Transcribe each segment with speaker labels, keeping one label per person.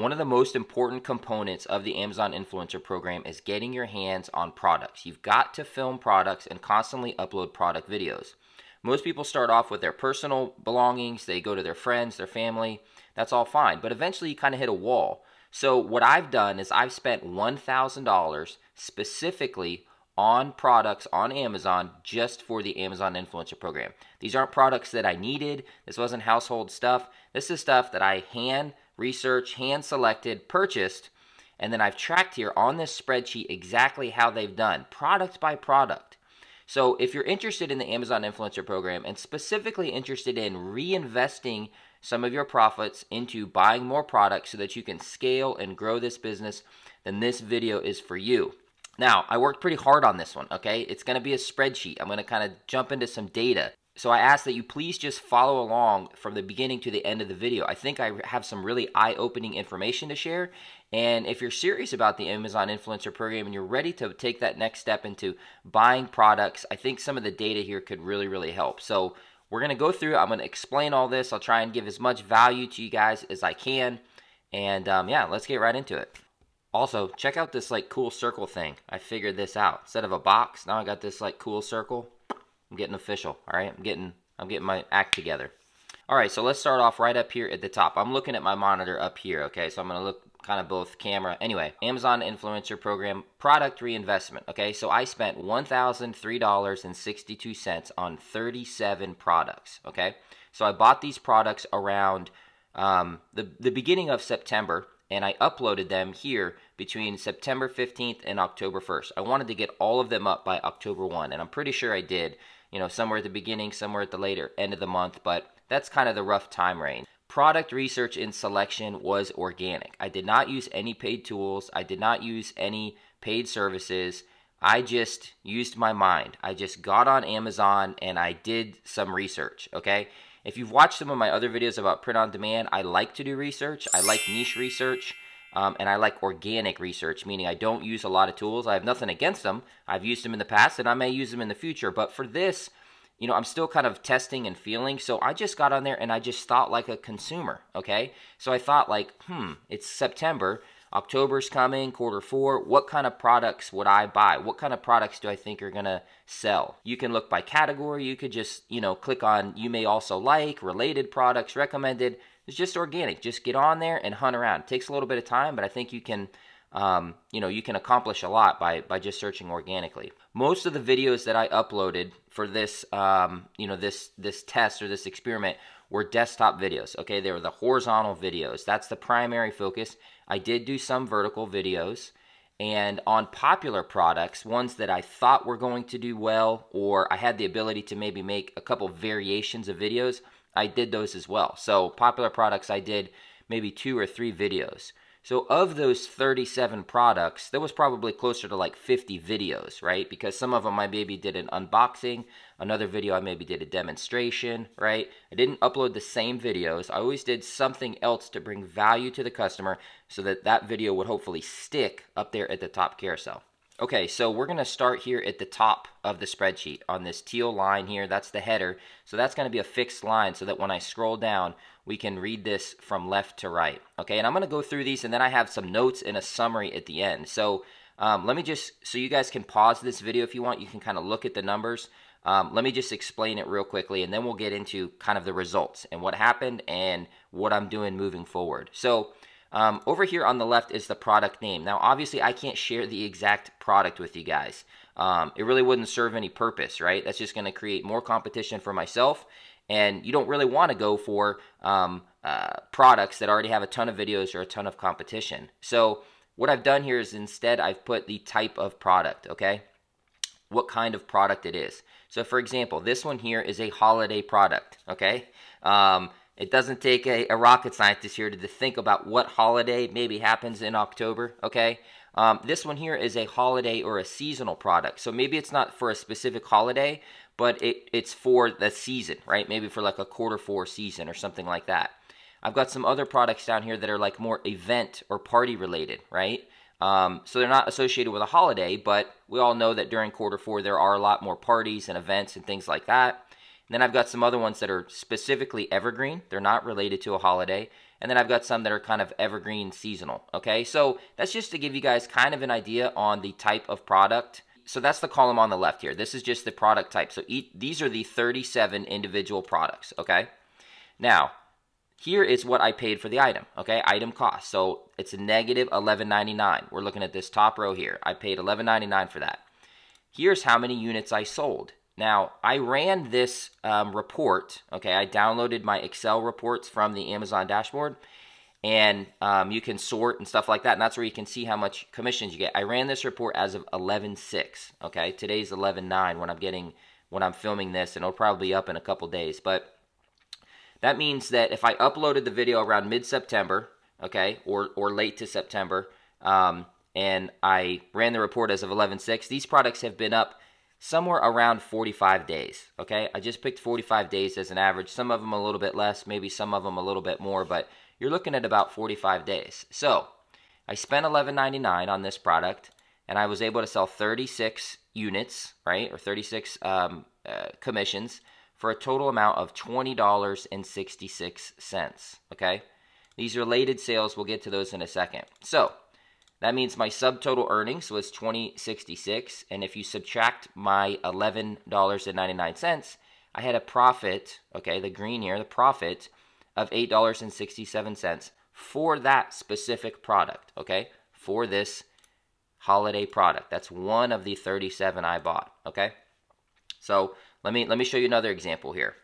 Speaker 1: One of the most important components of the Amazon Influencer Program is getting your hands on products. You've got to film products and constantly upload product videos. Most people start off with their personal belongings. They go to their friends, their family. That's all fine. But eventually you kind of hit a wall. So what I've done is I've spent $1,000 specifically on products on Amazon just for the Amazon Influencer Program. These aren't products that I needed. This wasn't household stuff. This is stuff that I hand researched, hand selected, purchased, and then I've tracked here on this spreadsheet exactly how they've done, product by product. So if you're interested in the Amazon Influencer Program and specifically interested in reinvesting some of your profits into buying more products so that you can scale and grow this business, then this video is for you. Now, I worked pretty hard on this one, okay? It's going to be a spreadsheet. I'm going to kind of jump into some data. So I ask that you please just follow along from the beginning to the end of the video. I think I have some really eye-opening information to share. And if you're serious about the Amazon Influencer Program and you're ready to take that next step into buying products, I think some of the data here could really help. So we're going to go through. I'm going to explain all this. I'll try and give as much value to you guys as I can. And yeah, let's get right into it. Also, check out this like cool circle thing. I figured this out. Instead of a box, now I got this like cool circle. I'm getting official, all right? I'm getting my act together. All right, so let's start off right up here at the top. I'm looking at my monitor up here, okay? So I'm going to look kind of both camera. Anyway, Amazon Influencer Program product reinvestment, okay? So I spent $1,003.62 on 37 products, okay? So I bought these products around the beginning of September, and I uploaded them here between September 15th and October 1st. I wanted to get all of them up by October 1, and I'm pretty sure I did. You know, somewhere at the beginning, somewhere at the later end of the month, but that's kind of the rough time range. Product research and selection was organic. I did not use any paid tools. I did not use any paid services. I just used my mind. I just got on Amazon and I did some research, okay? If you've watched some of my other videos about print on demand, I like to do research. I like niche research, and I like organic research, meaning I don't use a lot of tools. I have nothing against them. I've used them in the past, and I may use them in the future. But for this, you know, I'm still kind of testing and feeling. So I just got on there, and I just thought like a consumer, okay? So I thought like, it's September. October's coming, Q4. What kind of products would I buy? What kind of products do I think are going to sell? You can look by category. You could just, you know, click on you may also like, related products, recommended. It's just organic. Just get on there and hunt around. It takes a little bit of time, but I think you can, you know, you can accomplish a lot by just searching organically. Most of the videos that I uploaded for this, you know, this test or this experiment were desktop videos, okay? They were the horizontal videos. That's the primary focus. I did do some vertical videos, and on popular products, ones that I thought were going to do well, or I had the ability to maybe make a couple variations of videos, I did those as well. So popular products, I did maybe 2 or 3 videos. So of those 37 products, there was probably closer to like 50 videos, right? Because some of them I maybe did an unboxing, another video I maybe did a demonstration, right? I didn't upload the same videos. I always did something else to bring value to the customer so that that video would hopefully stick up there at the top carousel. Okay, so we're going to start here at the top of the spreadsheet on this teal line here. That's the header. So that's going to be a fixed line so that when I scroll down, we can read this from left to right. Okay, and I'm going to go through these, and then I have some notes and a summary at the end. So let me just, so you guys can pause this video if you want. You can kind of look at the numbers. Let me just explain it real quickly, and then we'll get into kind of the results and what happened and what I'm doing moving forward. So over here on the left is the product name. Now, obviously, I can't share the exact product with you guys. It really wouldn't serve any purpose, right? That's just going to create more competition for myself, and you don't really want to go for products that already have a ton of videos or a ton of competition. So what I've done here is instead I've put the type of product, okay? What kind of product it is. So for example, this one here is a holiday product, okay? It doesn't take a rocket scientist here to think about what holiday maybe happens in October, okay? This one here is a holiday or a seasonal product. So maybe it's not for a specific holiday, but it's for the season, right? Maybe for like a Q4 season or something like that. I've got some other products down here that are like more event or party related, right? So they're not associated with a holiday, but we all know that during Q4 there are a lot more parties and events and things like that. And then I've got some other ones that are specifically evergreen. They're not related to a holiday. and then I've got some that are kind of evergreen seasonal, okay? So that's just to give you guys kind of an idea on the type of product. So that's the column on the left here. This is just the product type. So these are the 37 individual products, okay? Now, here is what I paid for the item, okay? Item cost. So it's a negative $11.99. We're looking at this top row here. I paid $11.99 for that. Here's how many units I sold. Now, I ran this report, okay? I downloaded my Excel reports from the Amazon dashboard, and you can sort and stuff like that, and that's where you can see how much commissions you get. I ran this report as of 11/6, okay? Today's 11/9 when I'm filming this, and it'll probably be up in a couple days, but that means that if I uploaded the video around mid-September, okay, or late to September, and I ran the report as of 11/6, these products have been up somewhere around 45 days, okay? I just picked 45 days as an average. Some of them a little bit less, maybe some of them a little bit more, but you're looking at about 45 days. So I spent $11.99 on this product, and I was able to sell 36 units, right, or 36 commissions for a total amount of $20.66, okay? These related sales, we'll get to those in a second. So that means my subtotal earnings was $20.66, and if you subtract my $11.99, I had a profit, okay, the green here, the profit of $8.67 for that specific product, okay, for this holiday product. That's one of the 37 I bought, okay? So let me show you another example here.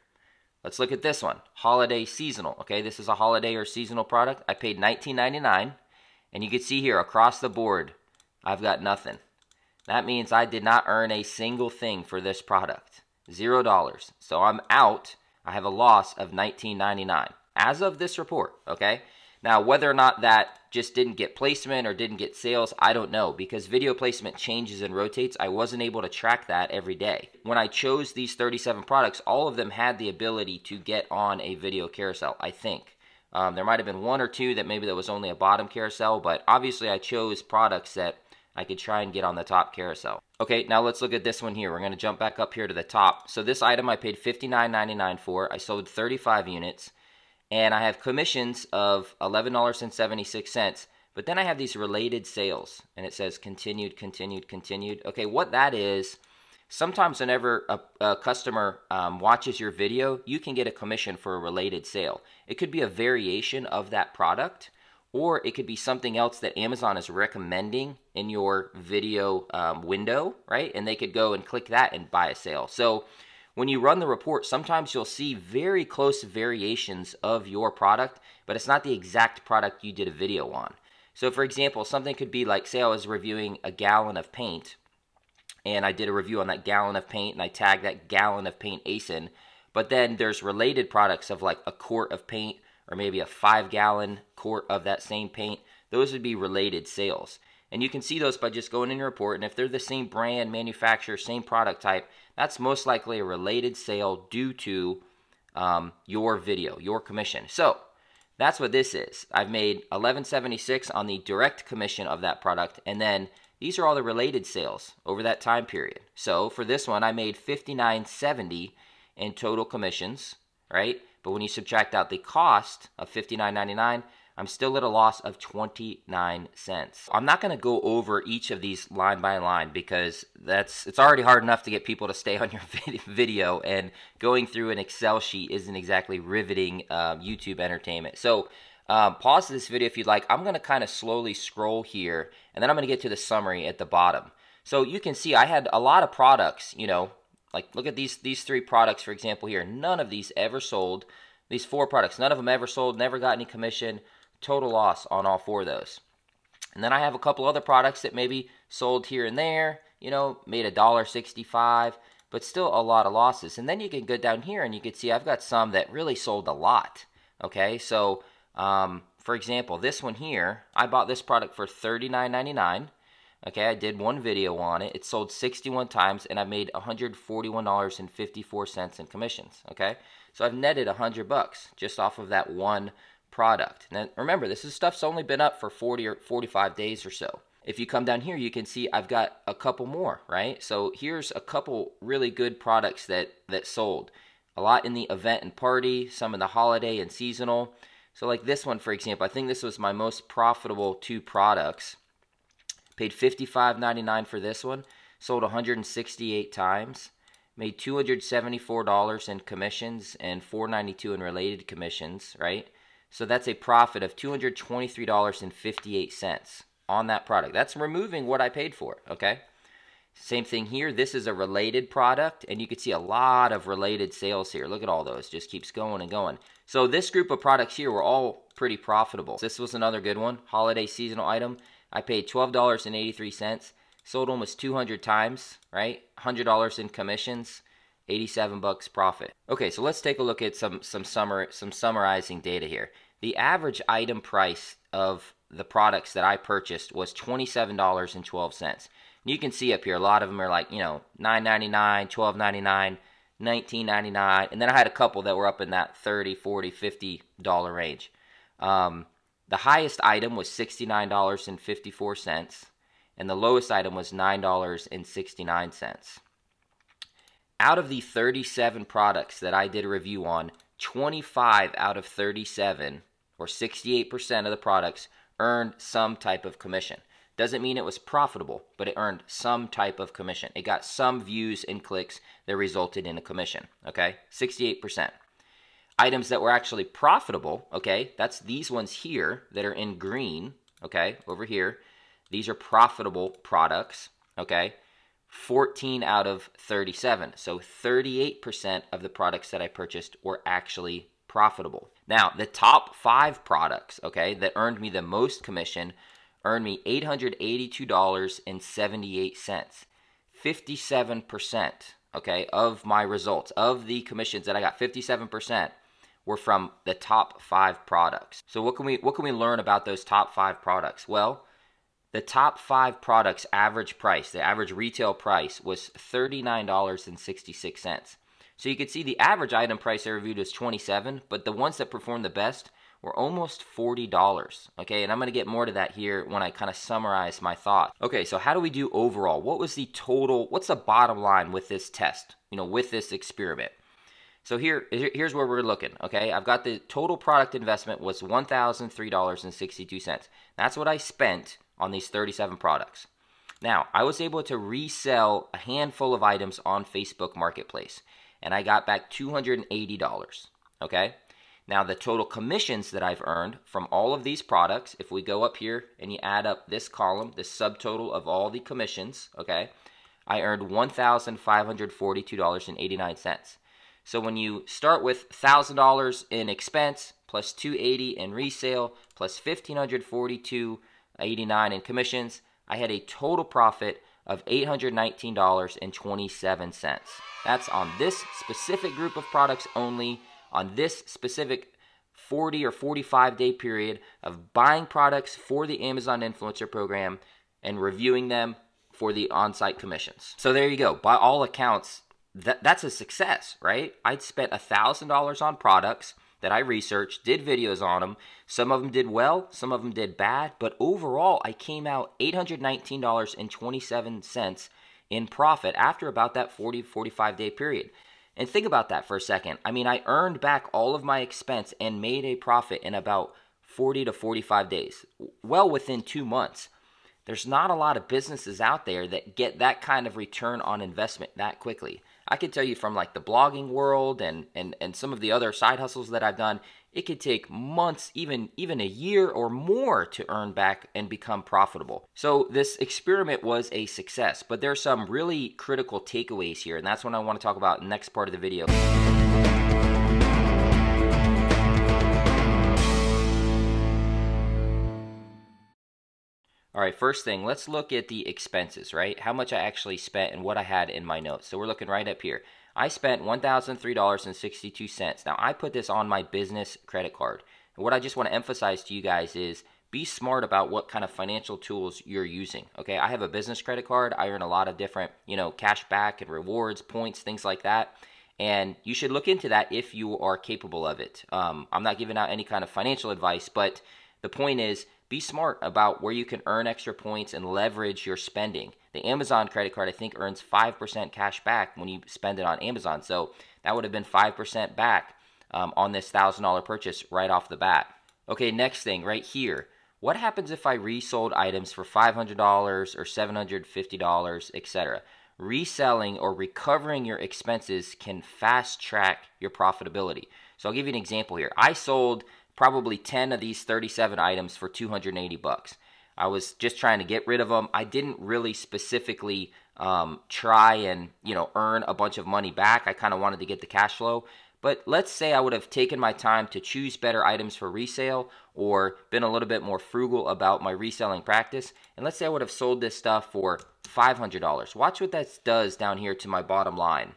Speaker 1: Let's look at this one, holiday seasonal, okay? This is a holiday or seasonal product. I paid $19.99. And you can see here, across the board, I've got nothing. That means I did not earn a single thing for this product. $0. So I'm out. I have a loss of $19.99 as of this report, okay? Now, whether or not that just didn't get placement or didn't get sales, I don't know, because video placement changes and rotates. I wasn't able to track that every day. When I chose these 37 products, all of them had the ability to get on a video carousel, I think. There might have been one or two that maybe there was only a bottom carousel, but obviously I chose products that I could try and get on the top carousel. Okay, now let's look at this one here. We're going to jump back up here to the top. So this item I paid $59.99 for. I sold 35 units, and I have commissions of $11.76, but then I have these related sales, and it says continued, continued, continued. Okay, what that is, sometimes whenever a customer watches your video, you can get a commission for a related sale. It could be a variation of that product, or it could be something else that Amazon is recommending in your video window, right? And they could go and click that and buy a sale. So when you run the report, sometimes you'll see very close variations of your product, but it's not the exact product you did a video on. So for example, something could be like, say I was reviewing a gallon of paint, and I did a review on that gallon of paint, and I tagged that gallon of paint ASIN. But then there's related products of like a quart of paint, or maybe a 5-gallon quart of that same paint. Those would be related sales. And you can see those by just going in your report, and if they're the same brand, manufacturer, same product type, that's most likely a related sale due to your video, your commission. So that's what this is. I've made $11.76 on the direct commission of that product, and then these are all the related sales over that time period. So for this one, I made $59.70 in total commissions, right? But when you subtract out the cost of $59.99, I'm still at a loss of 29 cents. I'm not going to go over each of these line by line because it's already hard enough to get people to stay on your video, and going through an Excel sheet isn't exactly riveting YouTube entertainment. So pause this video if you'd like. I'm going to kind of slowly scroll here, and then I'm going to get to the summary at the bottom. So you can see I had a lot of products, you know, like look at these 3 products, for example, here. None of these ever sold. These 4 products, none of them ever sold, never got any commission. Total loss on all 4 of those. And then I have a couple other products that maybe sold here and there, you know, made $1.65, but still a lot of losses. And then you can go down here and you can see I've got some that really sold a lot. Okay, so for example, this one here, I bought this product for $39.99. Okay, I did one video on it. It sold 61 times, and I made $141.54 in commissions. Okay, so I've netted $100 just off of that one product. Now remember, this is stuff's only been up for 40 or 45 days or so. If you come down here, you can see I've got a couple more, right? So here's a couple really good products that sold. A lot in the event and party, some in the holiday and seasonal. So like this one, for example, I think this was my most profitable 2 products. Paid $55.99 for this one, sold 168 times, made $274 in commissions and $492 in related commissions, right? So that's a profit of $223.58 on that product. That's removing what I paid for, okay? Same thing here. This is a related product, and you can see a lot of related sales here. Look at all those. Just keeps going and going. So this group of products here were all pretty profitable. This was another good one. Holiday seasonal item. I paid $12.83. Sold almost 200 times, right? $100 in commissions. 87 bucks profit. Okay, so let's take a look at some summarizing data here. The average item price of the products that I purchased was $27.12. You can see up here, a lot of them are like, $9.99, $12.99, $19.99, and then I had a couple that were up in that $30, $40, $50 range. The highest item was $69.54, and the lowest item was $9.69. Out of the 37 products that I did a review on, 25 out of 37, or 68% of the products, earned some type of commission. Doesn't mean it was profitable, but it earned some type of commission. It got some views and clicks that resulted in a commission, okay? 68%. Items that were actually profitable, okay, that's these ones here that are in green, okay, over here. These are profitable products, okay? 14 out of 37. So 38% of the products that I purchased were actually profitable. Now, the top 5 products, okay, that earned me the most commission earned me $882.78. 57%, okay, of my results, of the commissions that I got, 57% were from the top 5 products. So what can we learn about those top 5 products? Well, the top 5 products average price, the average retail price was $39.66. So you can see the average item price I reviewed was $27, but the ones that performed the best were almost $40, okay? And I'm going to get more to that here when I kind of summarize my thoughts. Okay, so how do we do overall? What was the total, what's the bottom line with this test, with this experiment? So here's where we're looking, okay? I've got the total product investment was $1,003.62. That's what I spent on these 37 products. Now, I was able to resell a handful of items on Facebook Marketplace, and I got back $280, okay? Now, the total commissions that I've earned from all of these products, if we go up here and you add up this column, this subtotal of all the commissions, okay, I earned $1,542.89. So when you start with $1,000 in expense, plus $280 in resale, plus $1,542.89 in commissions, I had a total profit of $819.27. That's on this specific group of products only, on this specific 40 or 45 day period of buying products for the Amazon Influencer Program and reviewing them for the on-site commissions. So there you go. By all accounts, that's a success, right? I'd spent $1,000 on products that I researched, did videos on them. Some of them did well, some of them did bad, but overall I came out $819.27 in profit after about that 45 day period. And think about that for a second. I mean, I earned back all of my expense and made a profit in about 40 to 45 days, well within 2 months. There's not a lot of businesses out there that get that kind of return on investment that quickly. I can tell you from like the blogging world and some of the other side hustles that I've done, it could take months, even a year or more to earn back and become profitable. So this experiment was a success, but there's some really critical takeaways here, and that's what I want to talk about in the next part of the video. All right, first thing, let's look at the expenses, right? How much I actually spent and what I had in my notes. So we're looking right up here. I spent $1,003.62. Now, I put this on my business credit card. And what I just want to emphasize to you guys is be smart about what kind of financial tools you're using, okay? I have a business credit card. I earn a lot of different, cash back and rewards, points, things like that. And you should look into that if you are capable of it. I'm not giving out any kind of financial advice, but the point is, be smart about where you can earn extra points and leverage your spending. The Amazon credit card, I think, earns 5% cash back when you spend it on Amazon. So that would have been 5% back on this $1,000 purchase right off the bat. Okay, next thing right here. What happens if I resold items for $500 or $750, etc.? Reselling or recovering your expenses can fast track your profitability. So I'll give you an example here. I sold probably 10 of these 37 items for 280 bucks. I was just trying to get rid of them. I didn't really specifically try and earn a bunch of money back. I kind of wanted to get the cash flow. But let's say I would have taken my time to choose better items for resale or been a little bit more frugal about my reselling practice. And let's say I would have sold this stuff for $500. Watch what that does down here to my bottom line.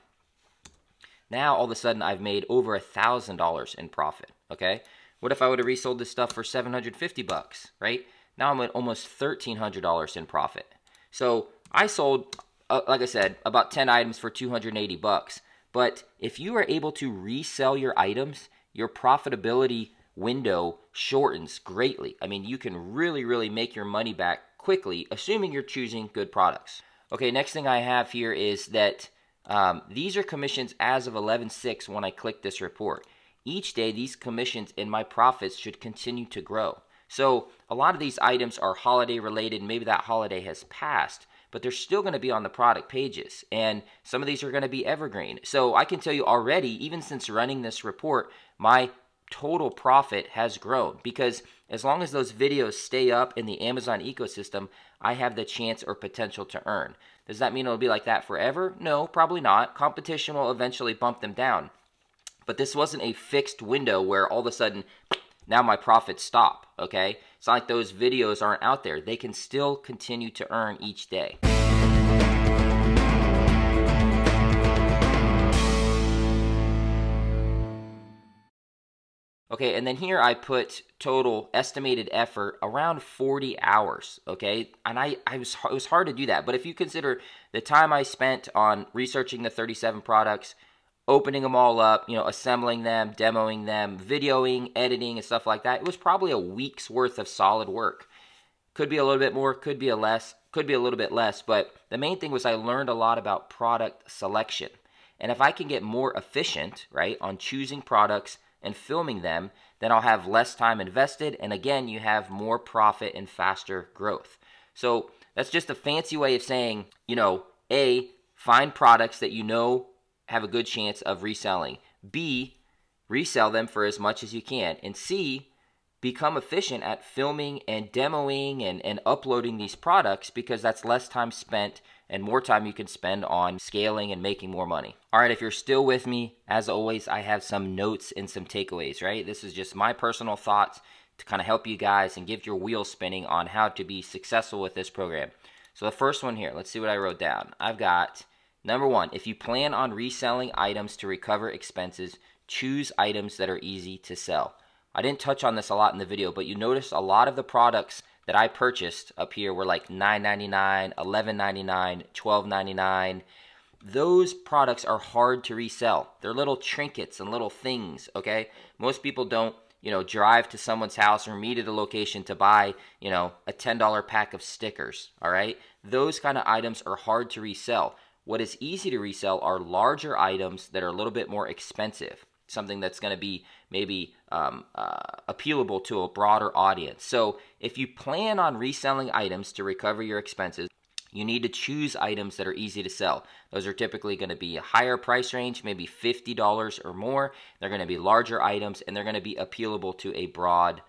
Speaker 1: Now all of a sudden I've made over $1,000 in profit, okay? What if I would have resold this stuff for 750 bucks, right? Now I'm at almost $1,300 in profit. So I sold, like I said, about 10 items for 280 bucks. But if you are able to resell your items, your profitability window shortens greatly. I mean, you can really make your money back quickly, assuming you're choosing good products. Okay, next thing I have here is that these are commissions as of 11/6 when I click this report. Each day, these commissions and my profits should continue to grow. So a lot of these items are holiday related. Maybe that holiday has passed, but they're still going to be on the product pages. And some of these are going to be evergreen. So I can tell you already, even since running this report, my total profit has grown because as long as those videos stay up in the Amazon ecosystem, I have the chance or potential to earn. Does that mean it'll be like that forever? No, probably not. Competition will eventually bump them down. But this wasn't a fixed window where all of a sudden, now my profits stop, okay? It's not like those videos aren't out there. They can still continue to earn each day. Okay, and then here I put total estimated effort around 40 hours, okay? And it was hard to do that, but if you consider the time I spent on researching the 37 products, opening them all up, assembling them, demoing them, videoing, editing, and stuff like that, it was probably a week's worth of solid work. Could be a little bit more, could be a little bit less, but the main thing was I learned a lot about product selection. And if I can get more efficient, right, on choosing products and filming them, then I'll have less time invested, and again, you have more profit and faster growth. So that's just a fancy way of saying, A, find products that have a good chance of reselling. B, resell them for as much as you can. And C, become efficient at filming and demoing and uploading these products because that's less time spent and more time you can spend on scaling and making more money. All right, if you're still with me, as always, I have some notes and some takeaways, right? This is just my personal thoughts to kind of help you guys and get your wheels spinning on how to be successful with this program. So the first one here, let's see what I wrote down. I've got number 1, if you plan on reselling items to recover expenses, choose items that are easy to sell. I didn't touch on this a lot in the video, but you notice a lot of the products that I purchased up here were like $9.99, $11.99, $12.99. Those products are hard to resell. They're little trinkets and little things, okay? Most people don't, drive to someone's house or meet at a location to buy, a $10 pack of stickers, all right? Those kind of items are hard to resell. What is easy to resell are larger items that are a little bit more expensive, something that's going to be maybe appealable to a broader audience. So if you plan on reselling items to recover your expenses, you need to choose items that are easy to sell. Those are typically going to be a higher price range, maybe $50 or more. They're going to be larger items, and they're going to be appealable to a broad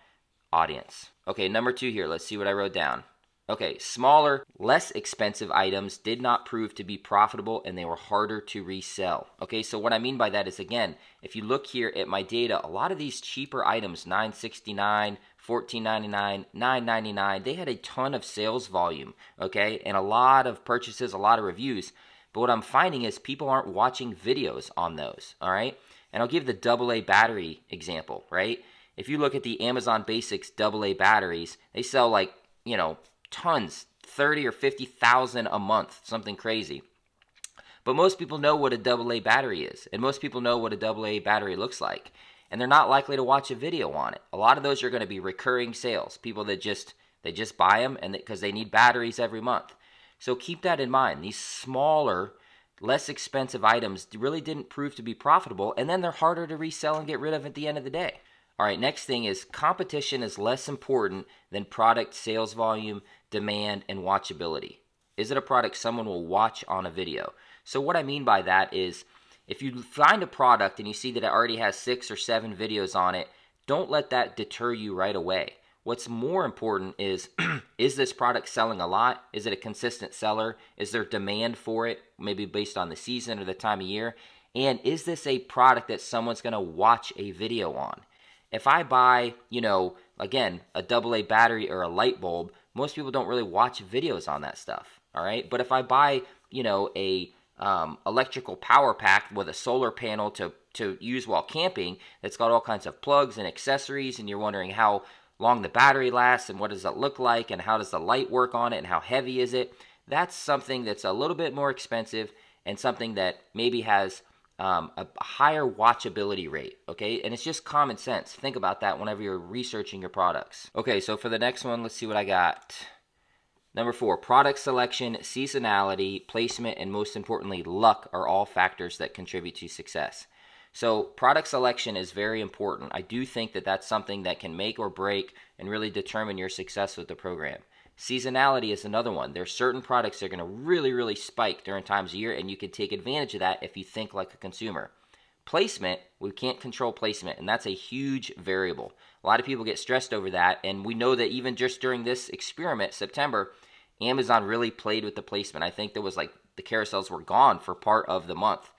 Speaker 1: audience. Okay, number 2 here. Let's see what I wrote down. Okay, smaller, less expensive items did not prove to be profitable and they were harder to resell. Okay, so what I mean by that is, again, if you look here at my data, a lot of these cheaper items, $9.69, $14.99, $9.99, they had a ton of sales volume, okay, and a lot of purchases, a lot of reviews. But what I'm finding is people aren't watching videos on those, all right? And I'll give the AA battery example, right? If you look at the Amazon Basics AA batteries, they sell like, tons, 30 or 50,000 a month, something crazy. But most people know what a AA battery is, and most people know what a AA battery looks like, and they're not likely to watch a video on it. A lot of those are going to be recurring sales, people that they just buy them and because they need batteries every month. So keep that in mind. These smaller, less expensive items really didn't prove to be profitable, and then they're harder to resell and get rid of at the end of the day. All right, next thing is competition is less important than product sales volume, demand, and watchability. Is it a product someone will watch on a video? So what I mean by that is if you find a product and you see that it already has 6 or 7 videos on it, don't let that deter you right away. What's more important is this product selling a lot? Is it a consistent seller? Is there demand for it, maybe based on the season or the time of year? And is this a product that someone's going to watch a video on? If I buy, again, a AA battery or a light bulb, most people don't really watch videos on that stuff, all right? But if I buy, a electrical power pack with a solar panel to use while camping that's got all kinds of plugs and accessories, and you're wondering how long the battery lasts and what does it look like and how does the light work on it and how heavy is it, that's something that's a little bit more expensive and something that maybe has a higher watchability rate, okay? And it's just common sense. Think about that whenever you're researching your products. Okay, so for the next one, let's see what I got. Number 4, product selection, seasonality, placement, and most importantly, luck are all factors that contribute to success. So product selection is very important. I do think that that's something that can make or break and really determine your success with the program. Seasonality is another one. There's certain products that are going to really, really spike during times of year, and you can take advantage of that if you think like a consumer. Placement, we can't control placement, and that's a huge variable. A lot of people get stressed over that, and we know that even just during this experiment, September, Amazon really played with the placement. I think there was the carousels were gone for part of the month.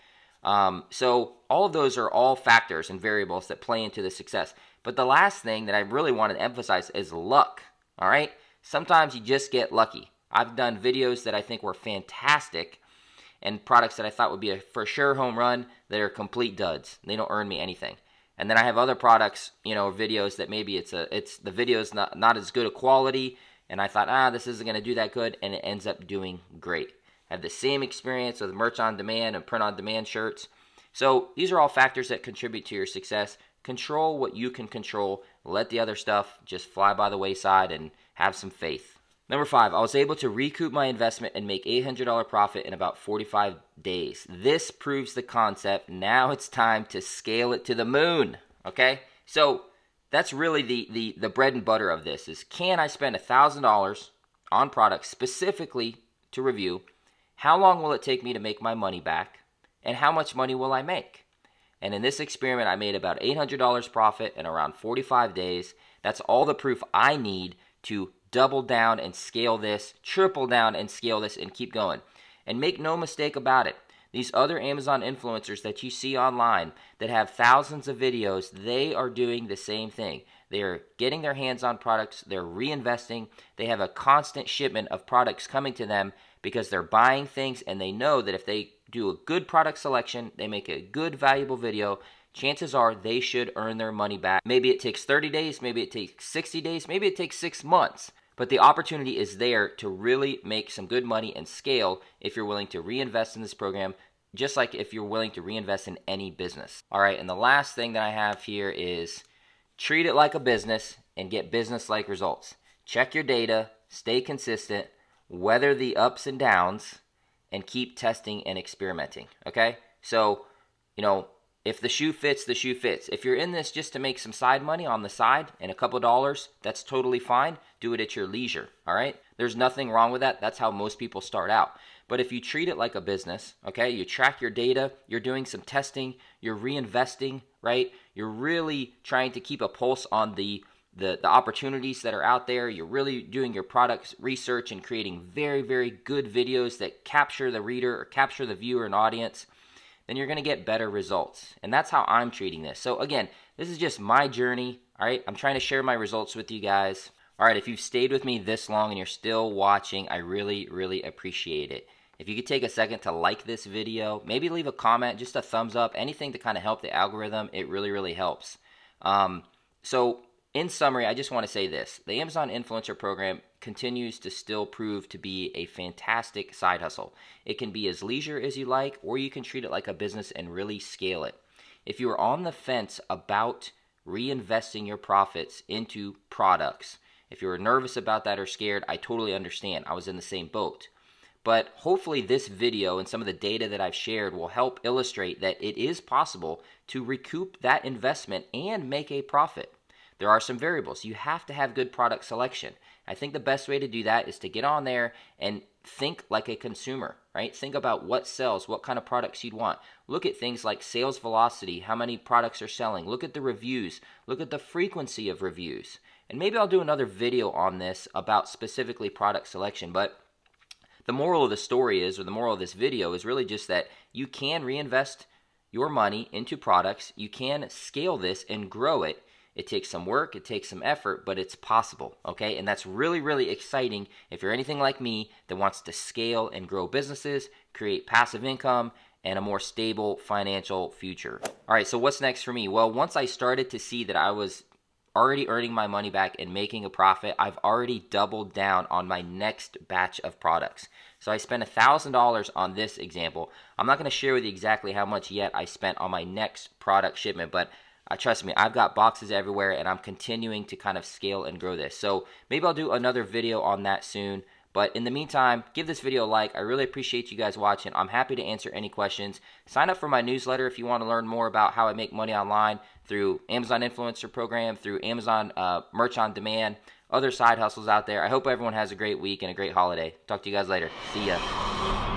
Speaker 1: So all of those are all factors and variables that play into the success. But the last thing that I really want to emphasize is luck, all right? Sometimes you just get lucky. I've done videos that I think were fantastic and products that I thought would be a for sure home run that are complete duds. They don't earn me anything. And then I have other products, videos that maybe it's the video's not as good a quality, and I thought, this isn't going to do that good, and it ends up doing great. I have the same experience with merch on demand and print on demand shirts. So these are all factors that contribute to your success. Control what you can control. Let the other stuff just fly by the wayside and have some faith. Number 5, I was able to recoup my investment and make $800 profit in about 45 days. This proves the concept. Now it's time to scale it to the moon, okay? So that's really the bread and butter of this is, can I spend $1,000 on products specifically to review? How long will it take me to make my money back? And how much money will I make? And in this experiment, I made about $800 profit in around 45 days. That's all the proof I need to double down and scale this, triple down and scale this, and keep going. And make no mistake about it, these other Amazon influencers that you see online that have thousands of videos, they are doing the same thing. They are getting their hands on products, they're reinvesting, they have a constant shipment of products coming to them because they're buying things, and they know that if they do a good product selection, they make a good valuable video, chances are they should earn their money back. Maybe it takes 30 days, maybe it takes 60 days, maybe it takes 6 months. But the opportunity is there to really make some good money and scale if you're willing to reinvest in this program, just like if you're willing to reinvest in any business. All right, and the last thing that I have here is treat it like a business and get business-like results. Check your data, stay consistent, weather the ups and downs, and keep testing and experimenting, okay? So, if the shoe fits, the shoe fits. If you're in this just to make some side money on the side and a couple dollars, that's totally fine. Do it at your leisure, all right? There's nothing wrong with that. That's how most people start out. But if you treat it like a business, okay, you track your data, you're doing some testing, you're reinvesting, right? You're really trying to keep a pulse on the opportunities that are out there. You're really doing your product research and creating very, very good videos that capture the reader or capture the viewer and audience, then you're going to get better results. And that's how I'm treating this. So again, this is just my journey, all right? I'm trying to share my results with you guys. All right, if you've stayed with me this long and you're still watching, I really, really appreciate it. If you could take a second to like this video, maybe leave a comment, just a thumbs up, anything to kind of help the algorithm, it really, really helps. So in summary, I just want to say this. The Amazon Influencer Program continues to still prove to be a fantastic side hustle. It can be as leisure as you like, or you can treat it like a business and really scale it. If you are on the fence about reinvesting your profits into products, if you're nervous about that or scared, I totally understand. I was in the same boat. But hopefully this video and some of the data that I've shared will help illustrate that it is possible to recoup that investment and make a profit. There are some variables. You have to have good product selection. I think the best way to do that is to get on there and think like a consumer, right? Think about what sells, what kind of products you'd want. Look at things like sales velocity, how many products are selling. Look at the reviews. Look at the frequency of reviews. And maybe I'll do another video on this about specifically product selection. But the moral of the story is, or the moral of this video is really just that you can reinvest your money into products. You can scale this and grow it. It takes some work, it takes some effort, but it's possible, okay? And that's really, really exciting if you're anything like me that wants to scale and grow businesses, create passive income, and a more stable financial future. All right, so what's next for me? Well, once I started to see that I was already earning my money back and making a profit, I've already doubled down on my next batch of products. So I spent $1,000 on this example. I'm not gonna share with you exactly how much yet I spent on my next product shipment, but trust me, I've got boxes everywhere and I'm continuing to kind of scale and grow this. So maybe I'll do another video on that soon. But in the meantime, give this video a like. I really appreciate you guys watching. I'm happy to answer any questions. Sign up for my newsletter if you want to learn more about how I make money online through Amazon Influencer Program, through Amazon Merch on Demand, other side hustles out there. I hope everyone has a great week and a great holiday. Talk to you guys later. See ya.